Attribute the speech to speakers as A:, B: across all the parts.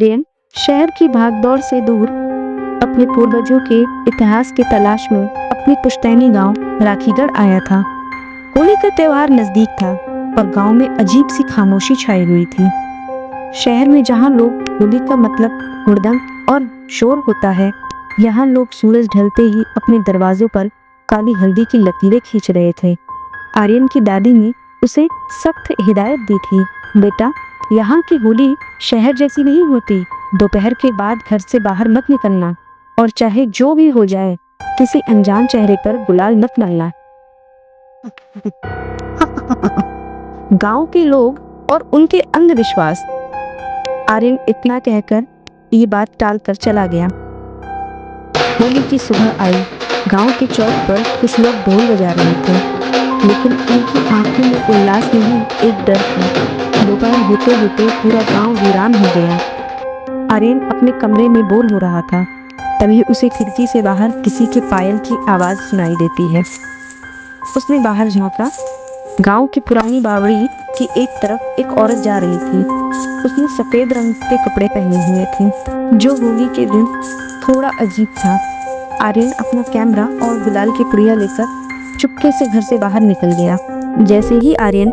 A: आर्यन शहर की भागदौड़ से दूर अपने पूर्वजों के इतिहास की तलाश में अपने पुश्तैनी गांव राखीगढ़ आया था। होली का त्योहार नजदीक था और गांव में अजीब सी खामोशी छाई हुई थी। शहर में जहां लोग होली का मतलब हुड़दंग और शोर होता है, यहाँ लोग सूरज ढलते ही अपने दरवाजों पर काली हल्दी की लकीरें खींच रहे थे। आर्यन की दादी ने उसे सख्त हिदायत दी थी, बेटा यहाँ की होली शहर जैसी नहीं होती। दोपहर के बाद घर से बाहर मत निकलना और चाहे जो भी हो जाए किसी अनजान चेहरे पर गुलाल मत मलना। गांव के लोग और उनके अंधविश्वास। आर्यन इतना कहकर ये बात टालकर चला गया। होली की सुबह आई। गांव के चौक पर कुछ लोग ढोल बजा रहे थे, लेकिन उनकी आंखों में उल्लास नहीं, एक डर था। दोपहर होते होते पूरा गांव वीरान हो गया। आर्यन अपने कमरे में बोर हो रहा था, तभी उसे खिड़की से बाहर किसी के पायल की आवाज सुनाई देती है। उसने बाहर झांका। गांव की पुरानी बावड़ी की एक तरफ एक औरत जा रही थी। उसने सफेद रंग के कपड़े पहने हुए थे, जो होली के दिन थोड़ा अजीब था। आर्यन अपना कैमरा और गुलाल की पुड़िया लेकर चुपके से घर से बाहर निकल गया। जैसे ही आर्यन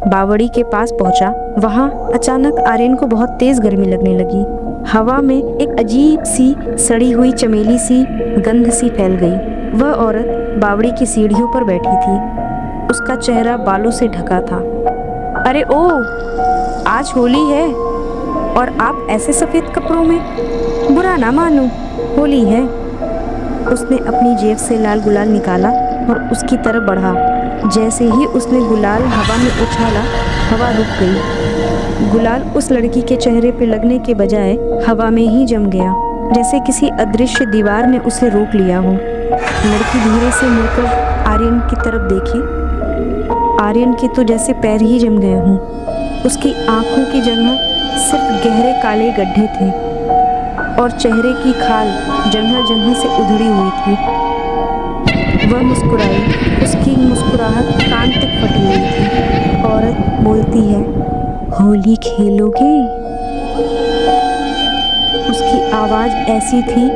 A: बावड़ी के पास पहुंचा, वहां अचानक आर्यन को बहुत तेज गर्मी लगने लगी। हवा में एक अजीब सी सड़ी हुई चमेली सी गंध सी फैल गई। वह औरत बावड़ी की सीढ़ियों पर बैठी थी। उसका चेहरा बालों से ढका था। अरे ओ, आज होली है और आप ऐसे सफेद कपड़ों में? बुरा ना मानो, होली है। उसने अपनी जेब से लाल गुलाल निकाला और उसकी तरफ बढ़ा। जैसे ही उसने गुलाल हवा में उछाला, हवा रुक गई। गुलाल उस लड़की के चेहरे पे लगने के बजाय हवा में ही जम गया, जैसे किसी अदृश्य दीवार ने उसे रोक लिया हो। लड़की धीरे से मुड़कर आर्यन की तरफ देखी। आर्यन के तो जैसे पैर ही जम गए हों। उसकी आंखों की जगह सिर्फ गहरे काले गड्ढे थे और चेहरे की खाल जगह जगह से उधड़ी हुई थी। वह मुस्कुराई। उसकी मुस्कुराहट कान तक फटी हुई थी। औरत बोलती है, होली खेलोगे? उसकी आवाज ऐसी थी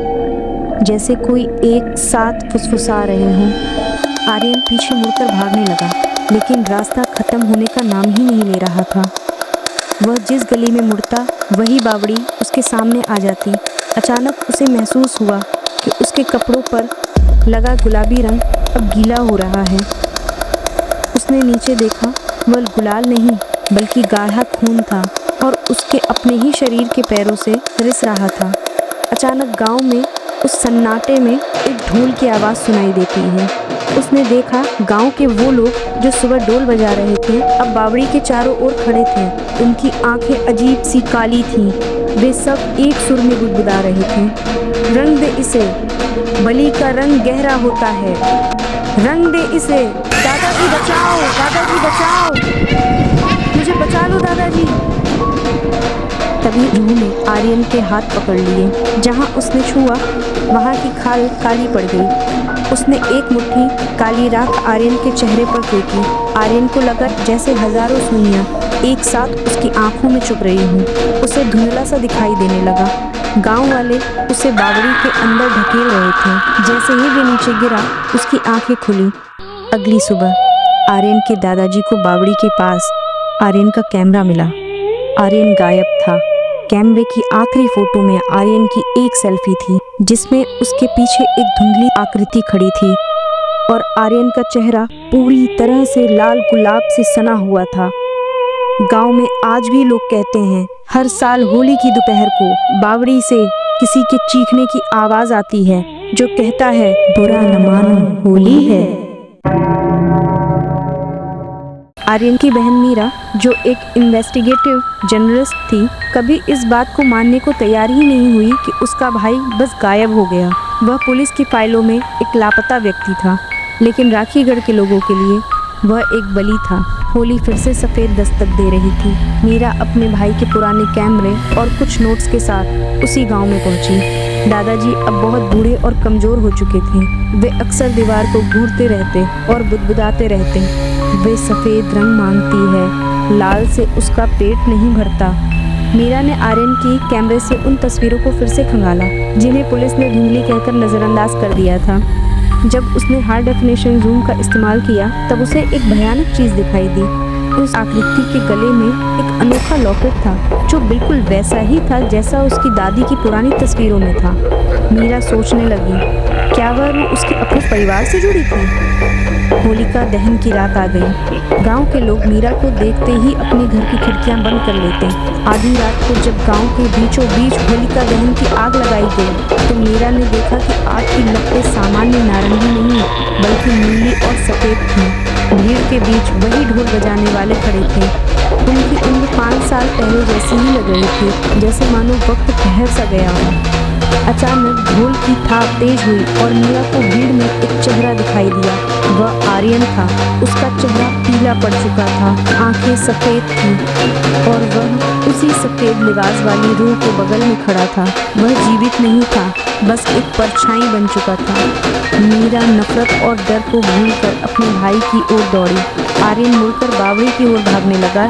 A: जैसे कोई एक साथ फुसफुसा रहे हों। आर्यन पीछे मुड़कर भागने लगा, लेकिन रास्ता खत्म होने का नाम ही नहीं ले रहा था। वह जिस गली में मुड़ता, वही बावड़ी उसके सामने आ जाती। अचानक उसे महसूस हुआ कि उसके कपड़ों पर लगा गुलाबी रंग अब गीला हो रहा है। उसने नीचे देखा। वह गुलाल नहीं बल्कि गाढ़ा खून था और उसके अपने ही शरीर के पैरों से रिस रहा था। अचानक गांव में उस सन्नाटे में एक ढोल की आवाज़ सुनाई देती है। उसने देखा गांव के वो लोग जो सुबह ढोल बजा रहे थे, अब बावड़ी के चारों ओर खड़े थे। उनकी आंखें अजीब सी काली थीं। वे सब एक सुर में गुदगुदा रहे थे, रंग दे इसे, बलि का रंग गहरा होता है, रंग दे इसे, दादाजी बचाओ, दादाजी बचाओ, मुझे बचा लो दादाजी। तभी रूह ने आर्यन के हाथ पकड़ लिए। जहां उसने छुआ वहां की खाल काली पड़ गई। उसने एक मुट्ठी काली राख आर्यन के चेहरे पर फेंकी। आर्यन को लगा जैसे हजारों सुइयां एक साथ उसकी आंखों में चुभ रही हूँ। उसे धुंधला सा दिखाई देने लगा। गांव वाले उसे बावड़ी के अंदर ढकेल रहे थे। जैसे ही वे नीचे गिरा, उसकी आंखें खुली। अगली सुबह आर्यन के दादाजी को बावड़ी के पास आर्यन का कैमरा मिला। आर्यन गायब था। कैमरे की आखिरी फोटो में आर्यन की एक सेल्फी थी, जिसमें उसके पीछे एक धुंधली आकृति खड़ी थी और आर्यन का चेहरा पूरी तरह से लाल गुलाब से सना हुआ था। गांव में आज भी लोग कहते हैं, हर साल होली की दोपहर को बावड़ी से किसी के चीखने की आवाज आती है जो कहता है, बुरा न मानो, होली है। आर्यन की बहन मीरा, जो एक इन्वेस्टिगेटिव जर्नलिस्ट थी, कभी इस बात को मानने को तैयार ही नहीं हुई कि उसका भाई बस गायब हो गया। वह पुलिस की फाइलों में एक लापता व्यक्ति था, लेकिन राखीगढ़ के लोगों के लिए वह एक बलि था। होली फिर से सफ़ेद दस्तक दे रही थी। मीरा अपने भाई के पुराने कैमरे और कुछ नोट्स के साथ उसी गांव में पहुंची। दादाजी अब बहुत बूढ़े और कमज़ोर हो चुके थे। वे अक्सर दीवार को घूरते रहते और बुदबुदाते रहते। वे सफ़ेद रंग मांगती है, लाल से उसका पेट नहीं भरता। मीरा ने आर्यन की कैमरे से उन तस्वीरों को फिर से खंगाला जिन्हें पुलिस ने धुंधली कहकर नज़रअंदाज कर दिया था। जब उसने हाई डेफिनेशन जूम का इस्तेमाल किया तब उसे एक भयानक चीज़ दिखाई दी। उस आकृति के गले में एक अनोखा लॉकेट था जो बिल्कुल वैसा ही था जैसा उसकी दादी की पुरानी तस्वीरों में था। मीरा सोचने लगी, क्या वह रूह उसके अपने परिवार से जुड़ी थी? होलिका दहन की रात आ गई। गांव के लोग मीरा को देखते ही अपने घर की खिड़कियां बंद कर लेते। आधी रात को जब गांव के बीचों बीच होलिका दहन की आग लगाई गई तो मीरा ने देखा कि आग की लपटें सामान्य नारंगी नहीं बल्कि नीली और सफ़ेद थी। भीड़ के बीच वही ढोल बजाने वाले खड़े थे। उनकी उम्र 5 साल पहले जैसी ही लग रही थी, जैसे मानो वक्त ठहर सा गया हो। अचानक ढोल की थाप तेज हुई और मीरा को भीड़ में एक चेहरा दिखाई दिया। वह आर्यन था। उसका चेहरा पीला पड़ चुका था, आंखें सफ़ेद थीं और वह उसी सफ़ेद लिबास वाली रूह के बगल में खड़ा था। वह जीवित नहीं था, बस एक परछाई बन चुका था। मीरा नफरत और डर को भूलकर अपने भाई की ओर दौड़ी। आर्यन मुड़कर बावड़ी की ओर भागने लगा।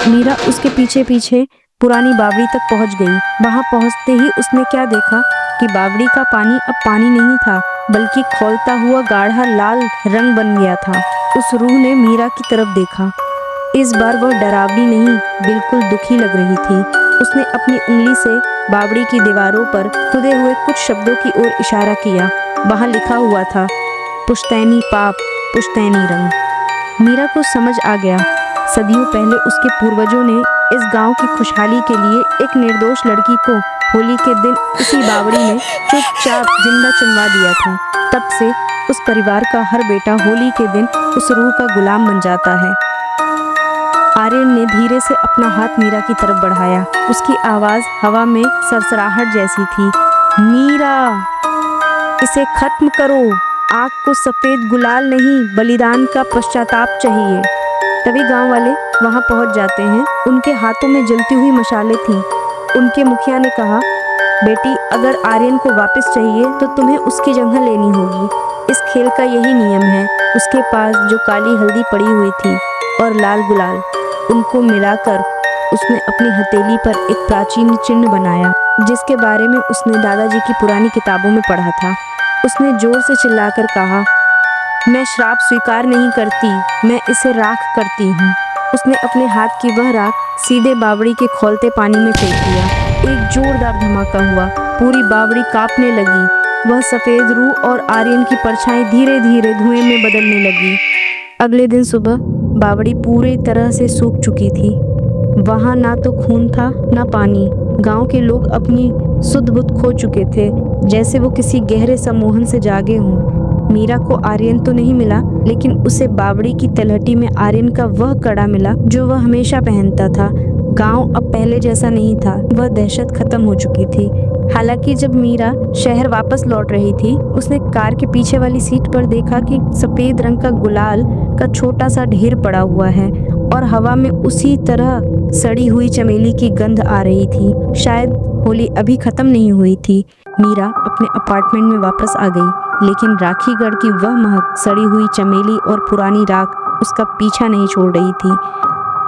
A: मीरा उसके पीछे पीछे पुरानी बावड़ी तक पहुंच गई। वहां पहुंचते ही उसने क्या देखा कि बावड़ी का पानी अब पानी नहीं था बल्कि खौलता हुआ गाढ़ा लाल रंग बन गया था। उस रूह ने मीरा की तरफ देखा। इस बार वह डरावनी नहीं, बिल्कुल दुखी लग रही थी। उसने अपनी उंगली से बावड़ी की दीवारों पर खुदे हुए कुछ शब्दों की ओर इशारा किया। वहां लिखा हुआ था, पुश्तैनी पाप, पुश्तैनी रंग। मीरा को समझ आ गया, सदियों पहले उसके पूर्वजों ने इस गांव की खुशहाली के लिए एक निर्दोष लड़की को होली के दिन इसी बावड़ी में चुपचाप जिंदा चुनवा दिया था। तब से उस परिवार का हर बेटा होली के दिन उस रूह का गुलाम बन जाता है। आर्यन ने धीरे से अपना हाथ मीरा की तरफ बढ़ाया। उसकी आवाज़ हवा में सरसराहट जैसी थी। मीरा, इसे खत्म करो। आग को सफ़ेद गुलाल नहीं, बलिदान का पश्चाताप चाहिए। तभी गांव वाले वहां पहुंच जाते हैं। उनके हाथों में जलती हुई मशालें थीं। उनके मुखिया ने कहा, बेटी, अगर आर्यन को वापस चाहिए तो तुम्हें उसकी जगह लेनी होगी। इस खेल का यही नियम है। उसके पास जो काली हल्दी पड़ी हुई थी और लाल गुलाल, उनको मिलाकर उसने अपनी हथेली पर एक प्राचीन चिन्ह बनाया जिसके बारे में उसने दादाजी की पुरानी किताबों में पढ़ा था। उसने जोर से चिल्लाकर कहा, मैं श्राप स्वीकार नहीं करती, मैं इसे राख करती हूँ। उसने अपने हाथ की वह राख सीधे बावड़ी के खौलते पानी में फेंक दिया। एक जोरदार धमाका हुआ। पूरी बावड़ी कांपने लगी। वह सफ़ेद रूह और आर्यन की परछाई धीरे धीरे धुएं में बदलने लगी। अगले दिन सुबह बावड़ी पूरी तरह से सूख चुकी थी। वहाँ ना तो खून था ना पानी। गांव के लोग अपनी सुध बुध खो चुके थे, जैसे वो किसी गहरे सम्मोहन से जागे हों। मीरा को आर्यन तो नहीं मिला, लेकिन उसे बावड़ी की तलहटी में आर्यन का वह कड़ा मिला जो वह हमेशा पहनता था। गांव अब पहले जैसा नहीं था। वह दहशत खत्म हो चुकी थी। हालांकि जब मीरा शहर वापस लौट रही थी, उसने कार के पीछे वाली सीट पर देखा कि सफ़ेद रंग का गुलाल का छोटा सा ढेर पड़ा हुआ है और हवा में उसी तरह सड़ी हुई चमेली की गंध आ रही थी। शायद होली अभी खत्म नहीं हुई थी। मीरा अपने अपार्टमेंट में वापस आ गई, लेकिन राखीगढ़ की वह महक, सड़ी हुई चमेली और पुरानी राख उसका पीछा नहीं छोड़ रही थी।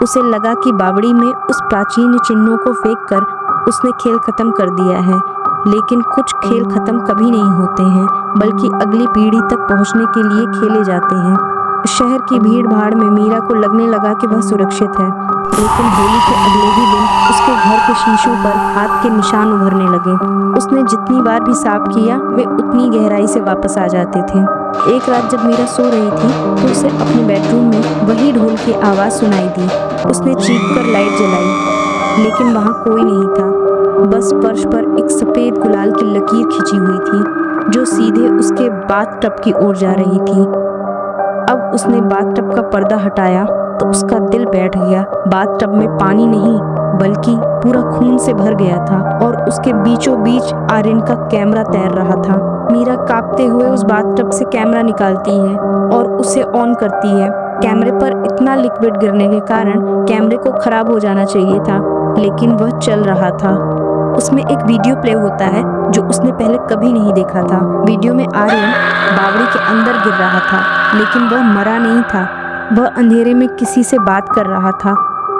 A: उसे लगा कि बावड़ी में उस प्राचीन चिन्हों को फेंककर उसने खेल खत्म कर दिया है। लेकिन कुछ खेल खत्म कभी नहीं होते हैं, बल्कि अगली पीढ़ी तक पहुंचने के लिए खेले जाते हैं। शहर की भीड़ भाड़ में मीरा को लगने लगा कि वह सुरक्षित है, लेकिन होली के अगले ही दिन उसके घर के शीशों पर हाथ के निशान उभरने लगे। उसने जितनी बार भी साफ किया, वे उतनी गहराई से वापस आ जाते थे। एक रात जब मीरा सो रही थी तो उसे अपने बेडरूम में वही ढोल की आवाज़ सुनाई दी। उसने चीखकर लाइट जलाई, लेकिन वहाँ कोई नहीं था। बस फर्श पर एक सफ़ेद गुलाल की लकीर खिंची हुई थी जो सीधे उसके बाथटब की ओर जा रही थी। अब उसने बाथटब का पर्दा हटाया तो उसका दिल बैठ गया। बाथटब में पानी नहीं बल्कि पूरा खून से भर गया था और उसके बीचों बीच आर्यन का कैमरा तैर रहा था। मीरा कांपते हुए उस बाथटब से कैमरा निकालती है और उसे ऑन करती है। कैमरे पर इतना लिक्विड गिरने के कारण कैमरे को खराब हो जाना चाहिए था, लेकिन वह चल रहा था। उसमें एक वीडियो प्ले होता है जो उसने पहले कभी नहीं देखा था। वीडियो में आर्यन बावड़ी के अंदर गिर रहा था, लेकिन वह मरा नहीं था। वह अंधेरे में किसी से बात कर रहा था।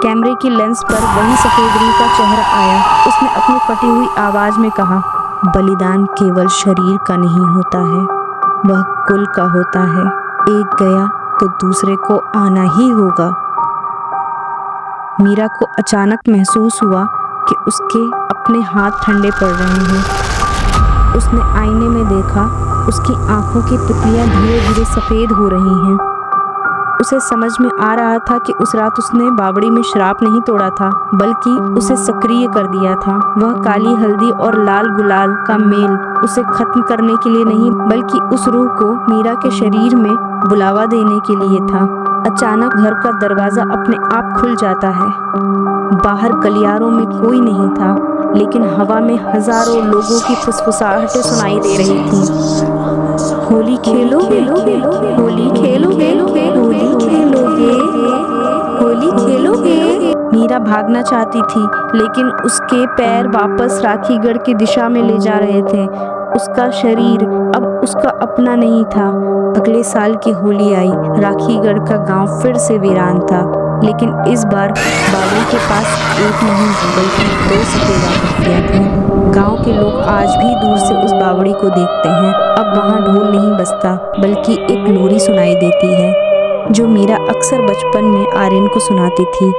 A: कैमरे की लेंस पर वही सफेद रूह का चेहरा आया। उसने अपनी फटी हुई आवाज में कहा, बलिदान केवल शरीर का नहीं होता है, वह कुल का होता है। एक गया तो दूसरे को आना ही होगा। मीरा को अचानक महसूस हुआ कि उसके अपने हाथ ठंडे पड़ रहे हैं। उसने आईने में देखा, उसकी आंखों की पुतलियां धीरे धीरे सफेद हो रही हैं। उसे समझ में आ रहा था कि उस रात उसने बावड़ी में श्राप नहीं तोड़ा था, बल्कि उसे सक्रिय कर दिया था। वह काली हल्दी और लाल गुलाल का मेल उसे खत्म करने के लिए नहीं, बल्कि उस रूह को मीरा के शरीर में बुलावा देने के लिए था। अचानक घर का दरवाजा अपने आप खुल जाता है। बाहर गलियारों में कोई नहीं था, लेकिन हवा में हजारों लोगों की फुसफुसाहटें सुनाई दे रही थीं। होली खेलोगे, होली खेलोगे, होली खेलोगे, होली खेलोगे। मीरा भागना चाहती थी, लेकिन उसके पैर वापस राखीगढ़ की दिशा में ले जा रहे थे। उसका शरीर अब उसका अपना नहीं था। अगले साल की होली आई। राखीगढ़ का गांव फिर से वीरान था, लेकिन इस बार बावड़ी के पास एक नहीं बल्कि 2 सफेद आकृतियां थीं। गांव के लोग आज भी दूर से उस बावड़ी को देखते हैं। अब वहां ढोल नहीं बजता, बल्कि एक लोरी सुनाई देती है, जो मीरा अक्सर बचपन में आर्यन को सुनाती थी।